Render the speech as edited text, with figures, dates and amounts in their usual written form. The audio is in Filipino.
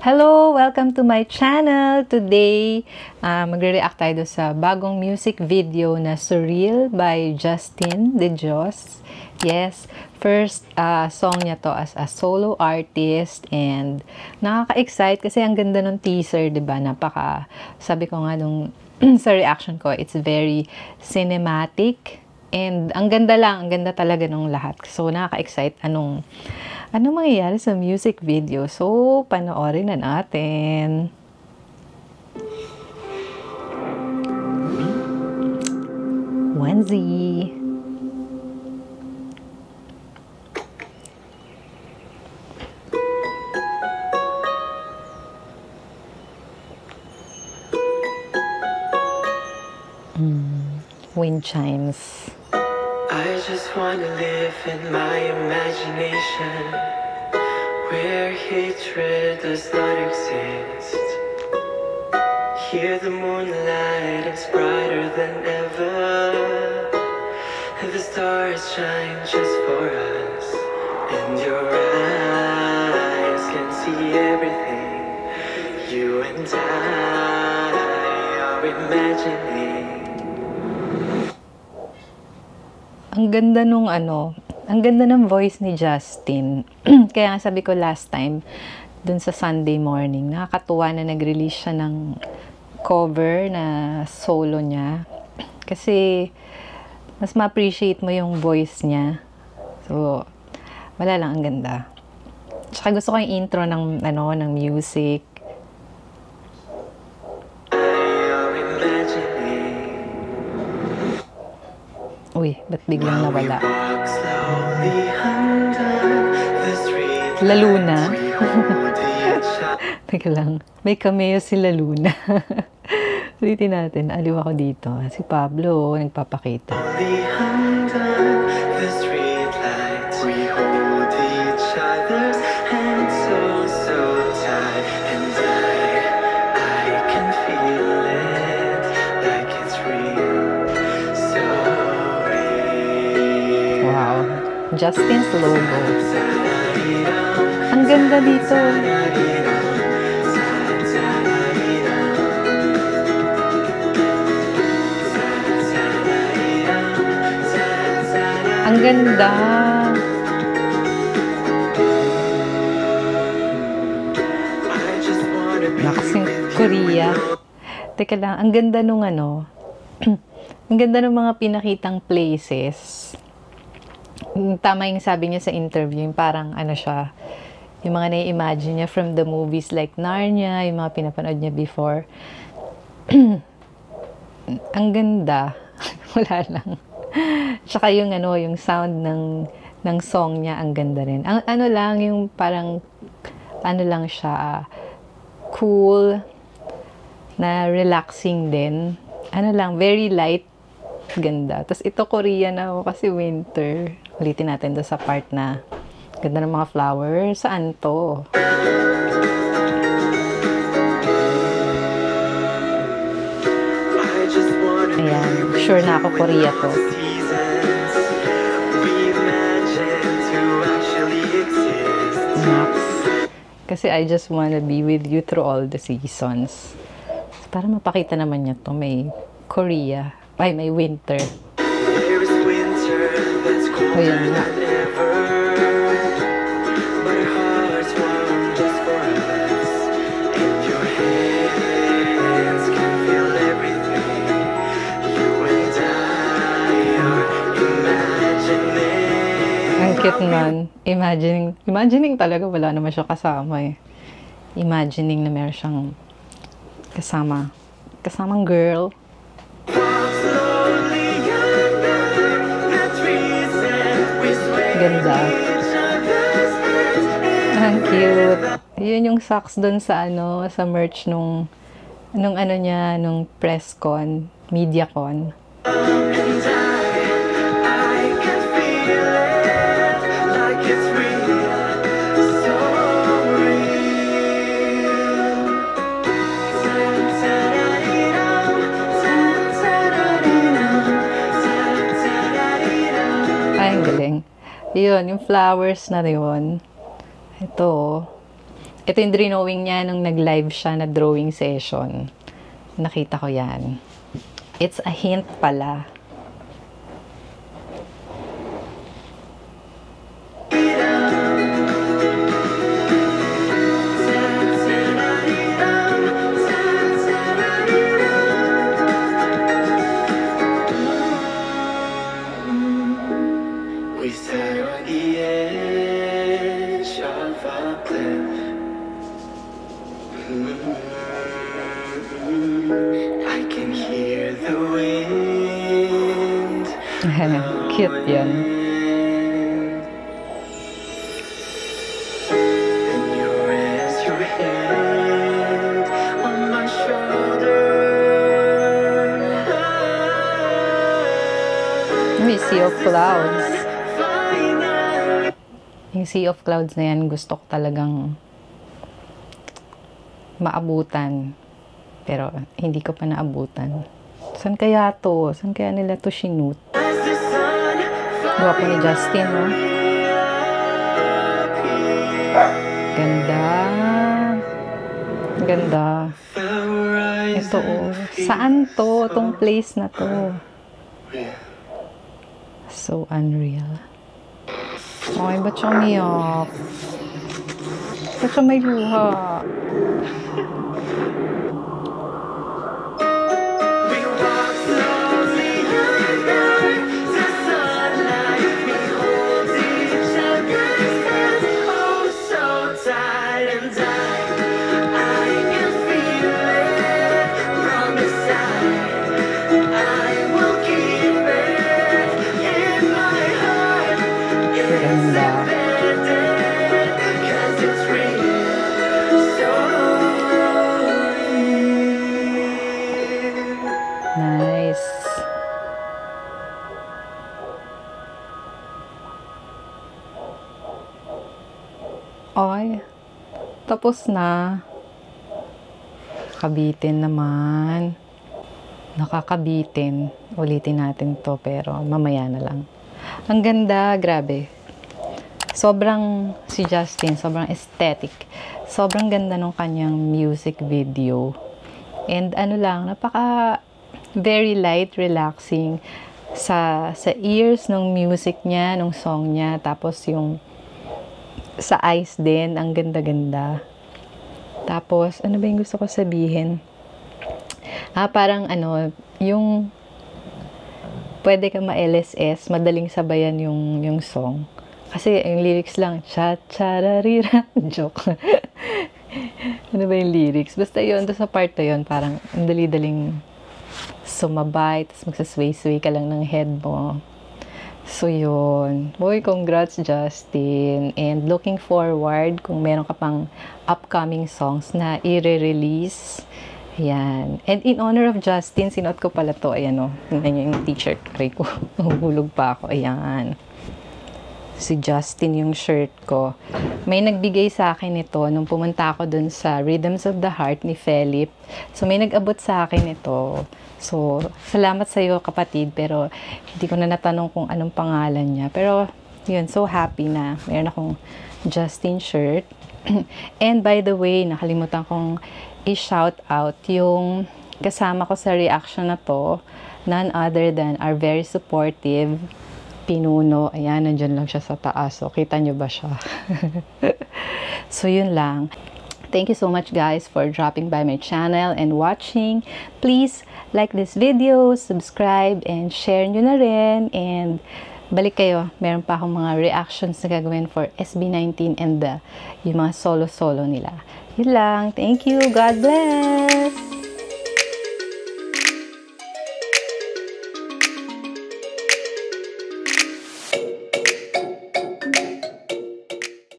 Hello! Welcome to my channel! Today, magre-react tayo sa bagong music video na Surreal by Justin De Jos. Yes, first song niya to as a solo artist and nakaka-excite kasi ang ganda ng teaser, diba? Sabi ko nga nung sa reaction ko, it's very cinematic and ang ganda talaga nung lahat. So, nakaka-excite anong mangyayari sa music video. So, panoorin na natin. Onesie. Wind chimes. I just wanna live in my imagination, where hatred does not exist. Hear the moonlight, it's brighter than ever, and the stars shine just for us. And your eyes can see everything you and I are imagining. Ang ganda ang ganda ng voice ni Justin. Kaya nga sabi ko last time, dun sa Sunday morning, nakakatuwa na nag-release siya ng cover na solo niya. Kasi, mas ma-appreciate mo yung voice niya. So, wala lang, ang ganda. Tsaka gusto ko yung intro ng music. Uy, ba't biglang nawala? La Luna. Teka lang. May cameo si La Luna. Ulitin natin. Aliw ako dito. Si Pablo, nagpapakita. Justin's logo. Ang ganda dito. Ang ganda. Nakasing Korea. Teka lang, ang ganda nung ang ganda ng mga pinakitang places. Tama yung sabi niya sa interview, yung parang siya, yung mga na-imagine niya from the movies like Narnia, yung mga pinapanood niya before. Ang ganda. Wala lang. Tsaka yung yung sound ng song niya, ang ganda rin. Ang lang, yung parang lang siya, cool, na relaxing din. Lang, very light, ganda. Tapos ito Korean ako kasi winter. Ulitin natin doon sa part na ganda ng mga flowers. Saan to? Ayan. Sure na ako Korea to. Max. Kasi I just wanna be with you through all the seasons. So, para mapakita naman niya to, may Korea. Ay, may winter. O yan nga. Ang cute nun. Imagining talaga wala naman siya kasama eh. Imagining na meron siyang kasamang girl. Ganda. Ang cute. Yun yung socks dun sa sa merch nung niya, nung press con, media con. Ay, ang galing. Yun, yung flowers na yun. Ito, Ito yung drawing niya nung nag-live siya na drawing session. Nakita ko yan. It's a hint pala. We sat on the edge of a cliff. I can hear the wind. Cute yan. And you rest your hand on my shoulder. May Sea of Clouds. Yung Sea of Clouds na yan, gusto ko talagang maabutan. Pero hindi ko pa naabutan. Saan kaya to? Saan kaya nila to sinut? Gwapo ni Justin, no? Ganda. Ganda. Ito, oh. Saan to? Itong place na to. So unreal. Okay, ba't siya umiyak? Ba't siya may luha? Nice. Okay. Tapos na. Kabitin naman. Nakakabitin. Ulitin natin to pero mamaya na lang. Ang ganda. Grabe. Sobrang si Justin. Sobrang aesthetic. Sobrang ganda ng kanyang music video. And ano lang, napaka very light, relaxing sa ears ng music niya, ng song niya. Tapos yung sa eyes din, ang ganda-ganda. Tapos, ano ba yung gusto ko sabihin? Parang ano, yung pwede ka ma-LSS, madaling sabayan yung song. Kasi yung lyrics lang, cha-cha-ra-ri-ra, joke. Ano ba yung lyrics? Basta yun, doon sa part na yun, parang ang dali-daling sumabay, tapos magsasway-sway ka lang ng head mo. So, yun. Boy, congrats, Justin. And looking forward kung meron ka pang upcoming songs na i-release. Ayan. And in honor of Justin, sinuot ko pala to. Ayan o. Tingnan yung t-shirt ko. Nahulog pa ako. Ayan. Si Justin yung shirt ko. May nagbigay sa akin ito nung pumunta ako dun sa Rhythms of the Heart ni Philip. So, may nag-abot sa akin ito. So, salamat sa iyo kapatid. Pero, hindi ko na natanong kung anong pangalan niya. Pero, yun, so happy na. Meron akong Justin shirt. And by the way, nakalimutan kong i-shout out yung kasama ko sa reaction na to. None other than our very supportive Pinuno. Ayan, nandyan lang siya sa taas. So, kita nyo ba siya? So, yun lang. Thank you so much guys for dropping by my channel and watching. Please like this video, subscribe, and share nyo na rin. And balik kayo. Meron pa akong mga reactions na gagawin for SB19 and yung mga solo-solo nila. Yun lang. Thank you. God bless!